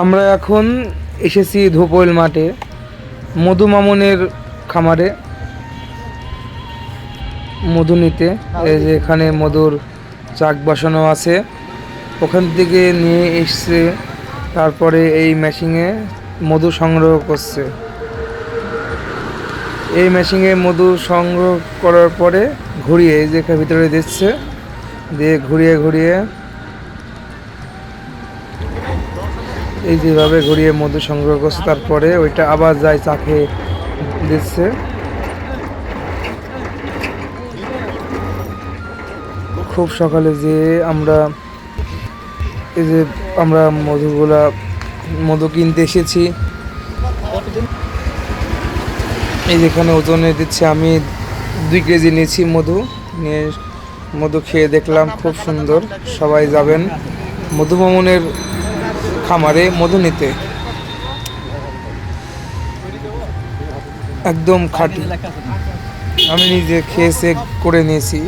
আমরা এখন এসেছি ধোপইল মাঠে মধু মামুনের খামারে মধু নিতে। এই যে এখানে মধুর চাক বসানো আছে, ওখান থেকে নিয়ে এসছে, তারপরে এই মেশিনে মধু সংগ্রহ করছে। এই মেশিনে মধু সংগ্রহ করার পরে ঘুরিয়ে এই যে ভিতরে দিচ্ছে, দিয়ে ঘুরিয়ে ঘুরিয়ে এই যেভাবে ঘুরিয়ে মধু সংগ্রহ করছে, তারপরে ওইটা আবার যায় চাকে দিচ্ছে। খুব সকালে যে আমরা এই যে আমরা মধু কিনতে এসেছি। এই যেখানে ওজনে দিচ্ছে, আমি 2 কেজি নিয়েছি মধু। নিয়ে মধু খেয়ে দেখলাম খুব সুন্দর। সবাই যাবেন মধু মামুনের খামারে মধু নিতে, একদম খাঁটি। আমি নিজে খেয়ে চেক করে নিয়েছি।